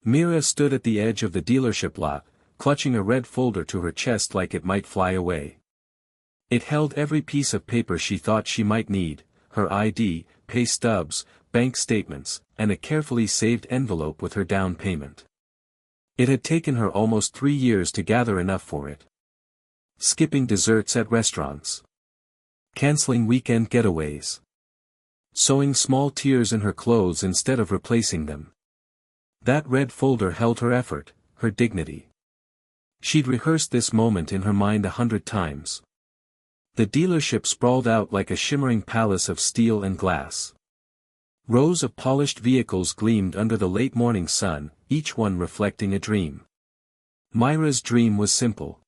Mira stood at the edge of the dealership lot, clutching a red folder to her chest like it might fly away. It held every piece of paper she thought she might need, her ID, pay stubs, bank statements, and a carefully saved envelope with her down payment. It had taken her almost 3 years to gather enough for it. Skipping desserts at restaurants. Canceling weekend getaways. Sewing small tears in her clothes instead of replacing them. That red folder held her effort, her dignity. She'd rehearsed this moment in her mind 100 times. The dealership sprawled out like a shimmering palace of steel and glass. Rows of polished vehicles gleamed under the late morning sun, each one reflecting a dream. Myra's dream was simple.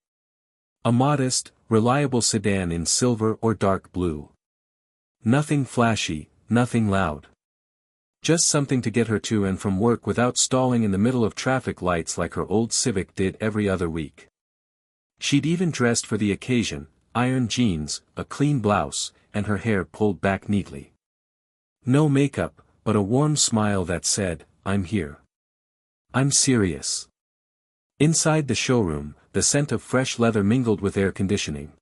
A modest, reliable sedan in silver or dark blue. Nothing flashy, nothing loud. Just something to get her to and from work without stalling in the middle of traffic lights like her old Civic did every other week. She'd even dressed for the occasion, ironed jeans, a clean blouse, and her hair pulled back neatly. No makeup, but a warm smile that said, "I'm here. I'm serious." Inside the showroom, the scent of fresh leather mingled with air conditioning.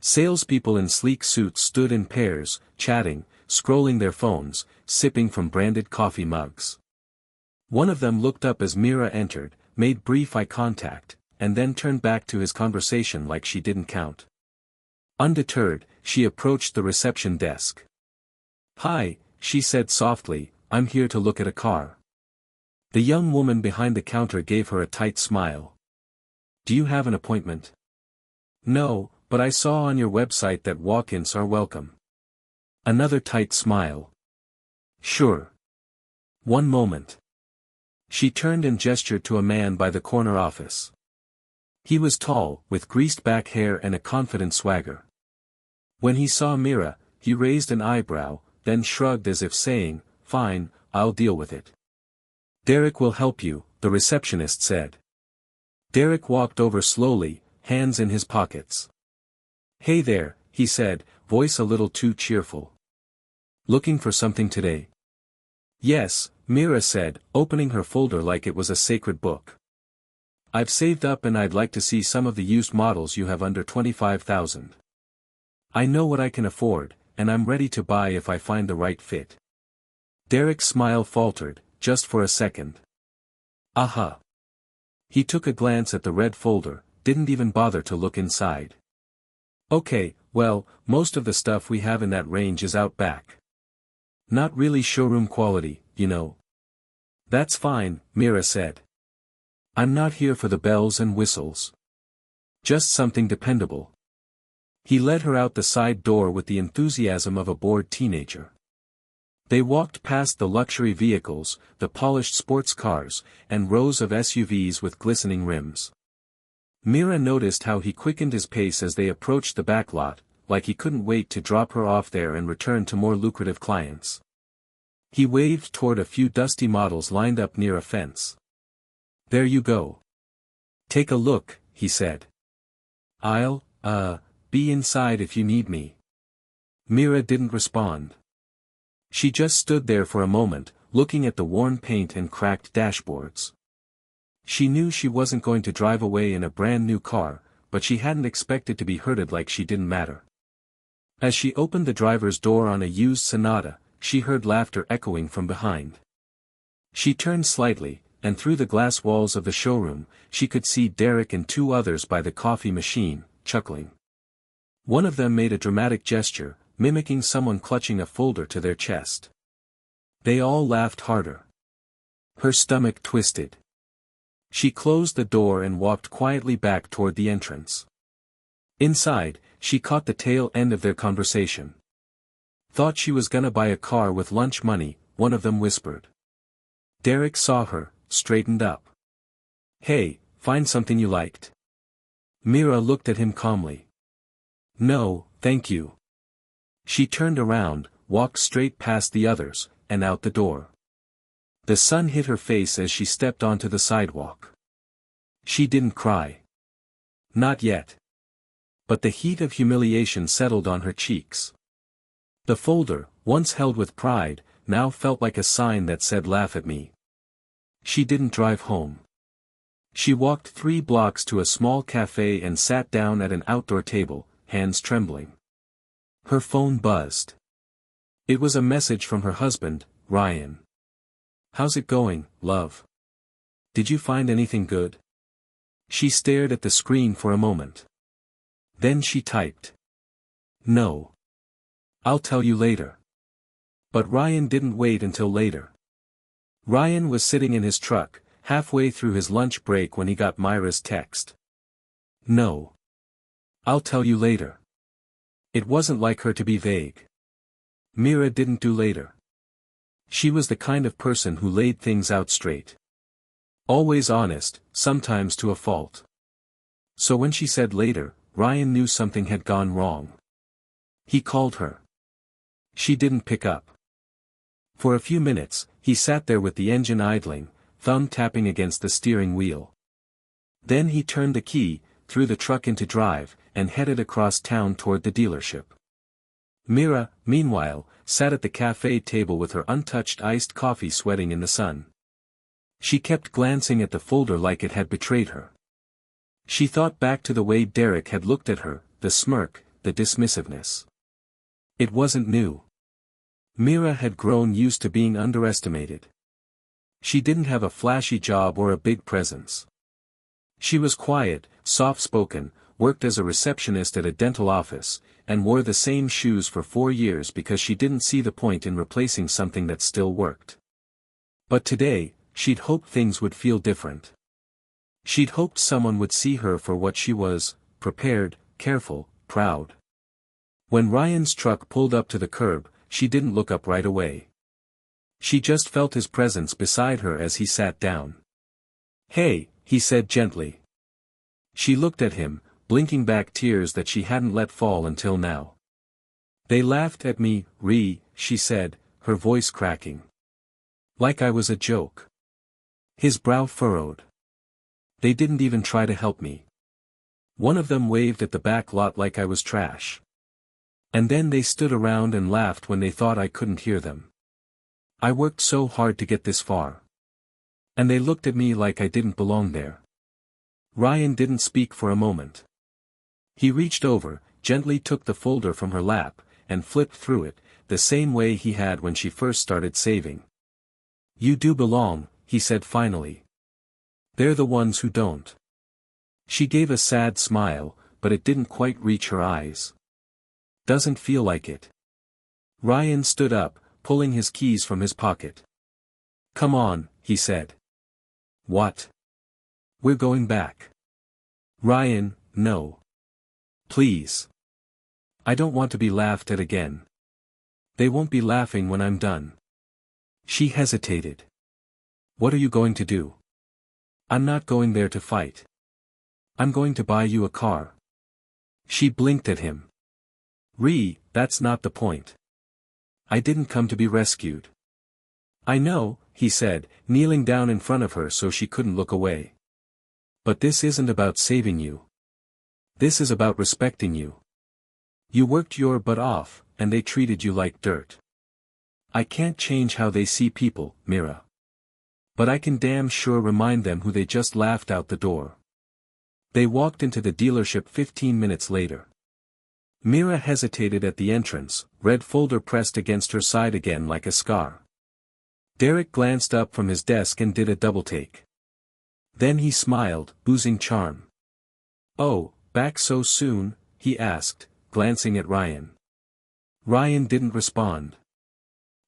Salespeople in sleek suits stood in pairs, chatting, scrolling their phones, sipping from branded coffee mugs. One of them looked up as Mira entered, made brief eye contact, and then turned back to his conversation like she didn't count. Undeterred, she approached the reception desk. "Hi," she said softly, "I'm here to look at a car." The young woman behind the counter gave her a tight smile. "Do you have an appointment?" "No, but I saw on your website that walk-ins are welcome." Another tight smile. "Sure. One moment." She turned and gestured to a man by the corner office. He was tall, with greased back hair and a confident swagger. When he saw Mira, he raised an eyebrow, then shrugged as if saying, "Fine, I'll deal with it." "Derek will help you," the receptionist said. Derek walked over slowly, hands in his pockets. "Hey there," he said, voice a little too cheerful. "Looking for something today?" "Yes," Mira said, opening her folder like it was a sacred book. "I've saved up and I'd like to see some of the used models you have under 25,000. I know what I can afford, and I'm ready to buy if I find the right fit." Derek's smile faltered, just for a second. "Aha." He took a glance at the red folder, didn't even bother to look inside. "Okay, well, most of the stuff we have in that range is out back. Not really showroom quality, you know." "That's fine," Mira said. "I'm not here for the bells and whistles. Just something dependable." He led her out the side door with the enthusiasm of a bored teenager. They walked past the luxury vehicles, the polished sports cars, and rows of SUVs with glistening rims. Mira noticed how he quickened his pace as they approached the back lot, like he couldn't wait to drop her off there and return to more lucrative clients. He waved toward a few dusty models lined up near a fence. "There you go. Take a look," he said. "I'll, be inside if you need me." Mira didn't respond. She just stood there for a moment, looking at the worn paint and cracked dashboards. She knew she wasn't going to drive away in a brand new car, but she hadn't expected to be hurted like she didn't matter. As she opened the driver's door on a used Sonata, she heard laughter echoing from behind. She turned slightly, and through the glass walls of the showroom, she could see Derek and 2 others by the coffee machine, chuckling. One of them made a dramatic gesture, mimicking someone clutching a folder to their chest. They all laughed harder. Her stomach twisted. She closed the door and walked quietly back toward the entrance. Inside, she caught the tail end of their conversation. "Thought she was gonna buy a car with lunch money," one of them whispered. Derek saw her, straightened up. "Hey, find something you liked?" Mira looked at him calmly. "No, thank you." She turned around, walked straight past the others, and out the door. The sun hit her face as she stepped onto the sidewalk. She didn't cry. Not yet. But the heat of humiliation settled on her cheeks. The folder, once held with pride, now felt like a sign that said "laugh at me." She didn't drive home. She walked 3 blocks to a small cafe and sat down at an outdoor table, hands trembling. Her phone buzzed. It was a message from her husband, Ryan. "How's it going, love? Did you find anything good?" She stared at the screen for a moment. Then she typed. "No. I'll tell you later." But Ryan didn't wait until later. Ryan was sitting in his truck, halfway through his lunch break when he got Myra's text. "No. I'll tell you later." It wasn't like her to be vague. Myra didn't do later. She was the kind of person who laid things out straight. Always honest, sometimes to a fault. So when she said later, Ryan knew something had gone wrong. He called her. She didn't pick up. For a few minutes, he sat there with the engine idling, thumb tapping against the steering wheel. Then he turned the key, threw the truck into drive, and headed across town toward the dealership. Myra, meanwhile, sat at the cafe table with her untouched iced coffee sweating in the sun. She kept glancing at the folder like it had betrayed her. She thought back to the way Derek had looked at her, the smirk, the dismissiveness. It wasn't new. Myra had grown used to being underestimated. She didn't have a flashy job or a big presence. She was quiet, soft-spoken, worked as a receptionist at a dental office, and wore the same shoes for 4 years because she didn't see the point in replacing something that still worked. But today, she'd hoped things would feel different. She'd hoped someone would see her for what she was, prepared, careful, proud. When Ryan's truck pulled up to the curb, she didn't look up right away. She just felt his presence beside her as he sat down. "Hey," he said gently. She looked at him, blinking back tears that she hadn't let fall until now. "They laughed at me, she said, her voice cracking. "Like I was a joke." His brow furrowed. "They didn't even try to help me. One of them waved at the back lot like I was trash. And then they stood around and laughed when they thought I couldn't hear them. I worked so hard to get this far. And they looked at me like I didn't belong there." Ryan didn't speak for a moment. He reached over, gently took the folder from her lap, and flipped through it, the same way he had when she first started saving. "You do belong," he said finally. "They're the ones who don't." She gave a sad smile, but it didn't quite reach her eyes. "Doesn't feel like it." Ryan stood up, pulling his keys from his pocket. "Come on," he said. "What?" "We're going back." "Ryan, no. Please. I don't want to be laughed at again." "They won't be laughing when I'm done." She hesitated. "What are you going to do?" "I'm not going there to fight. I'm going to buy you a car." She blinked at him. That's not the point. I didn't come to be rescued." "I know," he said, kneeling down in front of her so she couldn't look away. "But this isn't about saving you. This is about respecting you. You worked your butt off, and they treated you like dirt. I can't change how they see people, Myra. But I can damn sure remind them who they just laughed out the door." They walked into the dealership 15 minutes later. Myra hesitated at the entrance, red folder pressed against her side again like a scar. Derek glanced up from his desk and did a double-take. Then he smiled, oozing charm. "Oh, back so soon?" he asked, glancing at Ryan. Ryan didn't respond.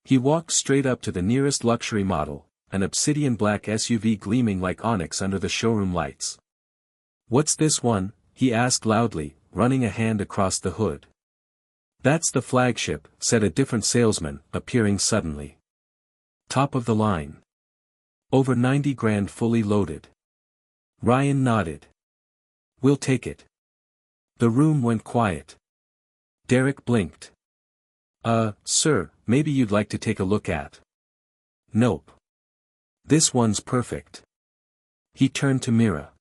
He walked straight up to the nearest luxury model, an obsidian black SUV gleaming like onyx under the showroom lights. "What's this one?" he asked loudly, running a hand across the hood. "That's the flagship," said a different salesman, appearing suddenly. "Top of the line. Over 90 grand fully loaded." Ryan nodded. "We'll take it." The room went quiet. Derek blinked. Sir, maybe you'd like to take a look at." "Nope. This one's perfect." He turned to Myra.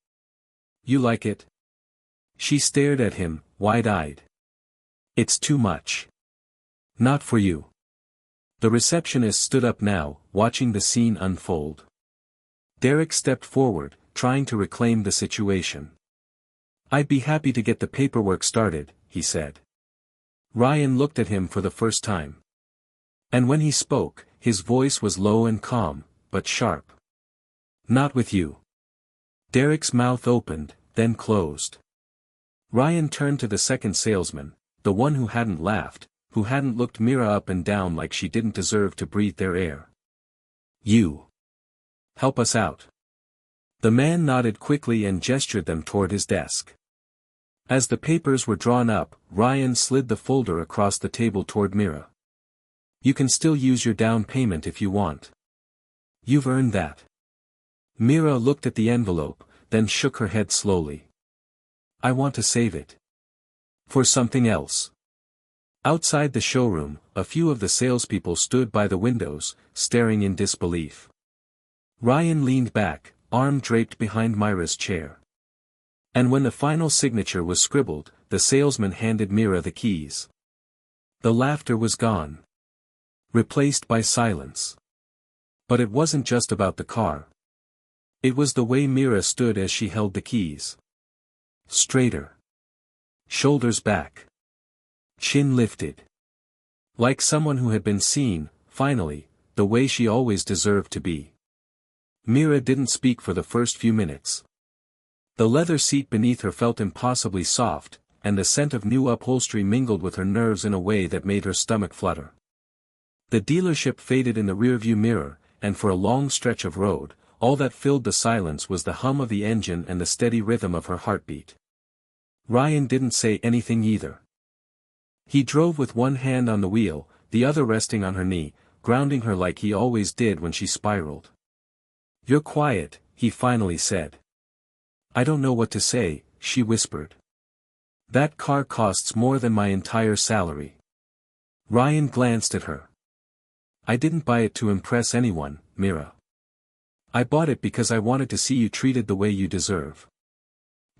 "You like it?" She stared at him, wide-eyed. "It's too much." "Not for you." The receptionist stood up now, watching the scene unfold. Derek stepped forward, trying to reclaim the situation. "I'd be happy to get the paperwork started," he said. Ryan looked at him for the first time. And when he spoke, his voice was low and calm, but sharp. "Not with you." Derek's mouth opened, then closed. Ryan turned to the second salesman, the one who hadn't laughed, who hadn't looked Mira up and down like she didn't deserve to breathe their air. "You. Help us out." The man nodded quickly and gestured them toward his desk. As the papers were drawn up, Ryan slid the folder across the table toward Mira. "You can still use your down payment if you want. You've earned that." Mira looked at the envelope, then shook her head slowly. "I want to save it. For something else." Outside the showroom, a few of the salespeople stood by the windows, staring in disbelief. Ryan leaned back, arm draped behind Myra's chair. And when the final signature was scribbled, the salesman handed Mira the keys. The laughter was gone, replaced by silence. But it wasn't just about the car. It was the way Mira stood as she held the keys. Straighter. Shoulders back. Chin lifted. Like someone who had been seen, finally, the way she always deserved to be. Mira didn't speak for the first few minutes. The leather seat beneath her felt impossibly soft, and the scent of new upholstery mingled with her nerves in a way that made her stomach flutter. The dealership faded in the rearview mirror, and for a long stretch of road, all that filled the silence was the hum of the engine and the steady rhythm of her heartbeat. Ryan didn't say anything either. He drove with one hand on the wheel, the other resting on her knee, grounding her like he always did when she spiraled. "You're quiet," he finally said. "I don't know what to say," she whispered. "That car costs more than my entire salary." Ryan glanced at her. "I didn't buy it to impress anyone, Mira. I bought it because I wanted to see you treated the way you deserve."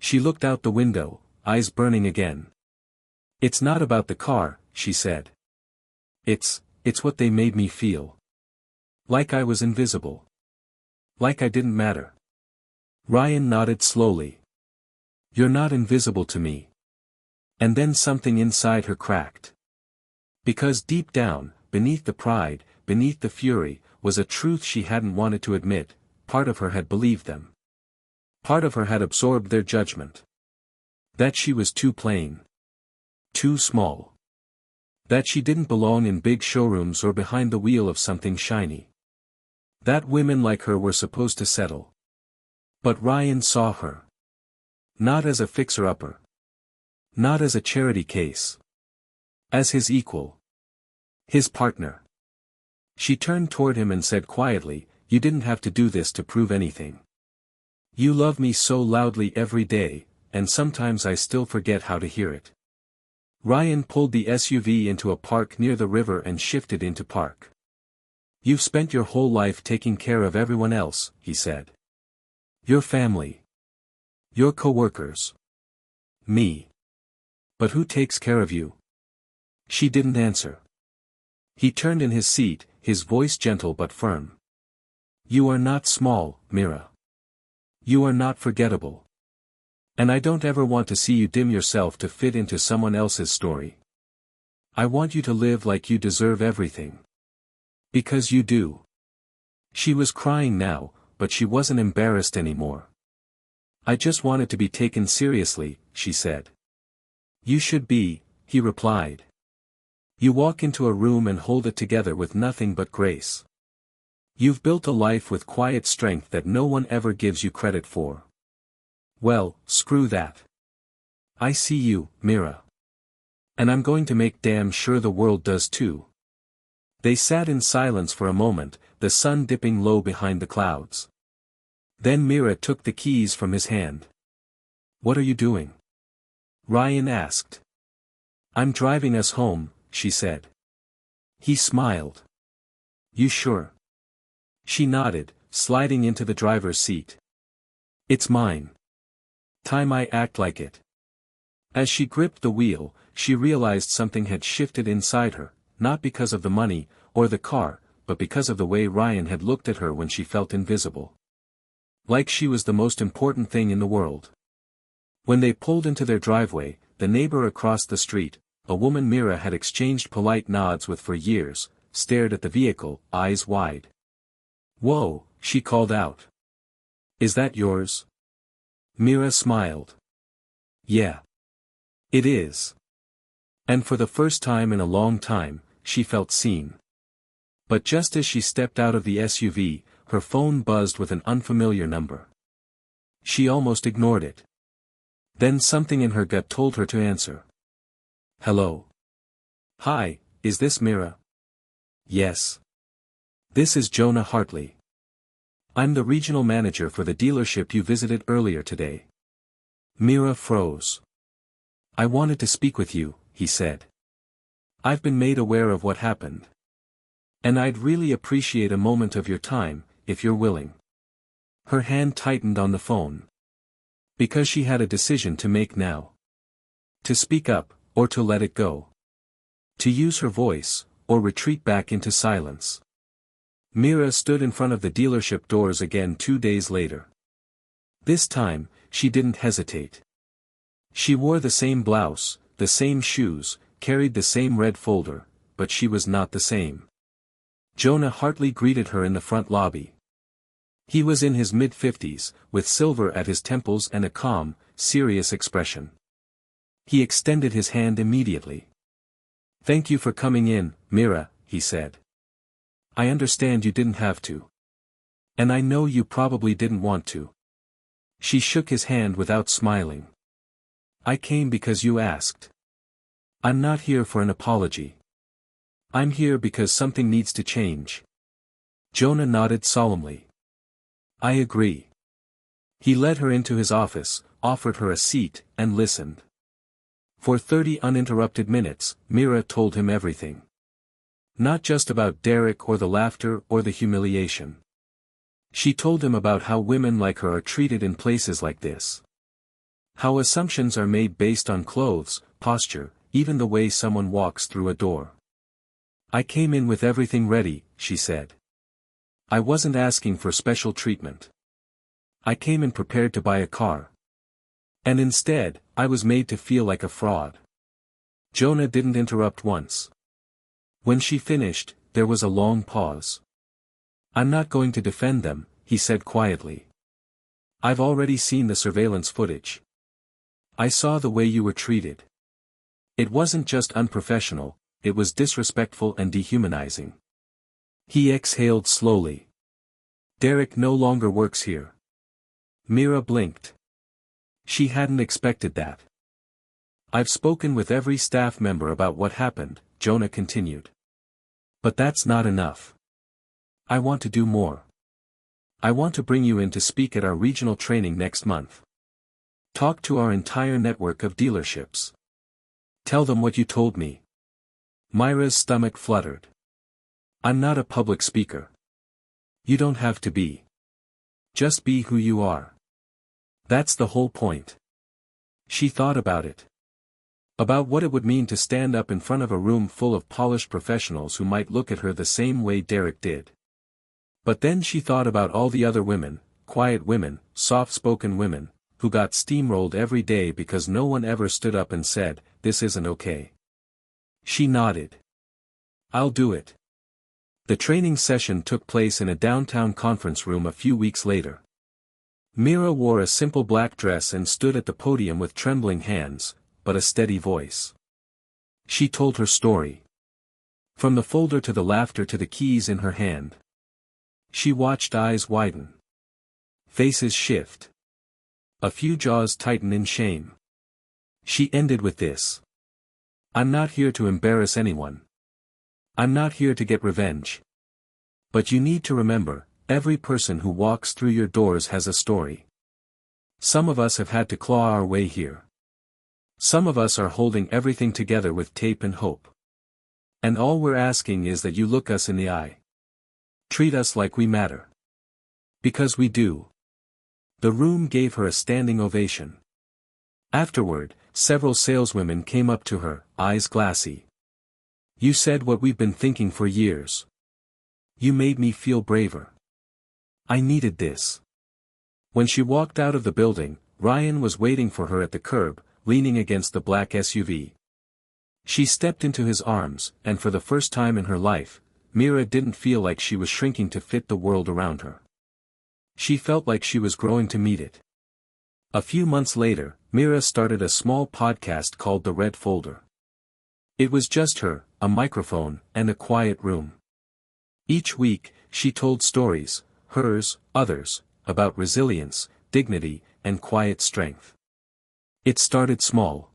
She looked out the window, eyes burning again. "It's not about the car," she said. It's what they made me feel. Like I was invisible. Like I didn't matter." Ryan nodded slowly. "You're not invisible to me." And then something inside her cracked. Because deep down, beneath the pride, beneath the fury, was a truth she hadn't wanted to admit. Part of her had believed them. Part of her had absorbed their judgment. That she was too plain. Too small. That she didn't belong in big showrooms or behind the wheel of something shiny. That women like her were supposed to settle. But Ryan saw her. Not as a fixer-upper. Not as a charity case. As his equal. His partner. She turned toward him and said quietly, "You didn't have to do this to prove anything. You love me so loudly every day, and sometimes I still forget how to hear it." Ryan pulled the SUV into a park near the river and shifted into park. "You've spent your whole life taking care of everyone else," he said. "Your family. Your coworkers. Me. But who takes care of you?" She didn't answer. He turned in his seat, his voice gentle but firm. "You are not small, Mira. You are not forgettable. And I don't ever want to see you dim yourself to fit into someone else's story. I want you to live like you deserve everything. Because you do." She was crying now, but she wasn't embarrassed anymore. "I just wanted to be taken seriously," she said. "You should be," he replied. "You walk into a room and hold it together with nothing but grace. You've built a life with quiet strength that no one ever gives you credit for." "Well, screw that. I see you, Mira. And I'm going to make damn sure the world does too." They sat in silence for a moment, the sun dipping low behind the clouds. Then Mira took the keys from his hand. "What are you doing?" Ryan asked. "I'm driving us home," she said. He smiled. "You sure?" She nodded, sliding into the driver's seat. "It's mine. Time I act like it." As she gripped the wheel, she realized something had shifted inside her, not because of the money, or the car, but because of the way Ryan had looked at her when she felt invisible. Like she was the most important thing in the world. When they pulled into their driveway, the neighbor across the street, a woman Mira had exchanged polite nods with for years, stared at the vehicle, eyes wide. "Whoa," she called out. "Is that yours?" Mira smiled. "Yeah. It is." And for the first time in a long time, she felt seen. But just as she stepped out of the SUV, her phone buzzed with an unfamiliar number. She almost ignored it. Then something in her gut told her to answer. "Hello. Hi, is this Mira?" "Yes. This is Jonah Hartley. I'm the regional manager for the dealership you visited earlier today." Mira froze. "I wanted to speak with you," he said. "I've been made aware of what happened. And I'd really appreciate a moment of your time, if you're willing." Her hand tightened on the phone. Because she had a decision to make now. To speak up, or to let it go. To use her voice, or retreat back into silence. Mira stood in front of the dealership doors again 2 days later. This time, she didn't hesitate. She wore the same blouse, the same shoes, carried the same red folder, but she was not the same. Jonah Hartley greeted her in the front lobby. He was in his mid-50s, with silver at his temples and a calm, serious expression. He extended his hand immediately. "Thank you for coming in, Mira," he said. "I understand you didn't have to. And I know you probably didn't want to." She shook his hand without smiling. "I came because you asked. I'm not here for an apology. I'm here because something needs to change." Jonah nodded solemnly. "I agree." He led her into his office, offered her a seat, and listened. For 30 uninterrupted minutes, Mira told him everything. Not just about Derek or the laughter or the humiliation. She told him about how women like her are treated in places like this. How assumptions are made based on clothes, posture, even the way someone walks through a door. "I came in with everything ready," she said. "I wasn't asking for special treatment. I came in prepared to buy a car. And instead, I was made to feel like a fraud." Jonah didn't interrupt once. When she finished, there was a long pause. "I'm not going to defend them," he said quietly. "I've already seen the surveillance footage. I saw the way you were treated. It wasn't just unprofessional, it was disrespectful and dehumanizing." He exhaled slowly. "Derek no longer works here." Mira blinked. She hadn't expected that. "I've spoken with every staff member about what happened," Jonah continued. "But that's not enough. I want to do more. I want to bring you in to speak at our regional training next month. Talk to our entire network of dealerships. Tell them what you told me." Mira's stomach fluttered. "I'm not a public speaker. You don't have to be. Just be who you are. That's the whole point." She thought about it. About what it would mean to stand up in front of a room full of polished professionals who might look at her the same way Derek did. But then she thought about all the other women, quiet women, soft-spoken women, who got steamrolled every day because no one ever stood up and said, "This isn't okay." She nodded. "I'll do it." The training session took place in a downtown conference room a few weeks later. Mira wore a simple black dress and stood at the podium with trembling hands, but a steady voice. She told her story. From the folder to the laughter to the keys in her hand. She watched eyes widen. Faces shift. A few jaws tighten in shame. She ended with this. "I'm not here to embarrass anyone. I'm not here to get revenge. But you need to remember, every person who walks through your doors has a story. Some of us have had to claw our way here. Some of us are holding everything together with tape and hope. And all we're asking is that you look us in the eye. Treat us like we matter. Because we do." The room gave her a standing ovation. Afterward, several saleswomen came up to her, eyes glassy. "You said what we've been thinking for years. You made me feel braver. I needed this." When she walked out of the building, Ryan was waiting for her at the curb, leaning against the black SUV. She stepped into his arms, and for the first time in her life, Mira didn't feel like she was shrinking to fit the world around her. She felt like she was growing to meet it. A few months later, Mira started a small podcast called The Red Folder. It was just her, a microphone, and a quiet room. Each week, she told stories, hers, others, about resilience, dignity, and quiet strength. It started small.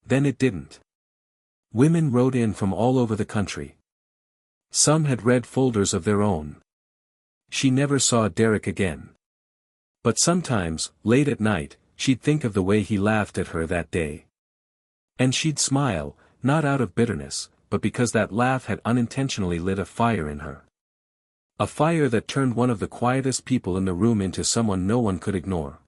Then it didn't. Women wrote in from all over the country. Some had red folders of their own. She never saw Derek again. But sometimes, late at night, she'd think of the way he laughed at her that day. And she'd smile, not out of bitterness, but because that laugh had unintentionally lit a fire in her. A fire that turned one of the quietest people in the room into someone no one could ignore.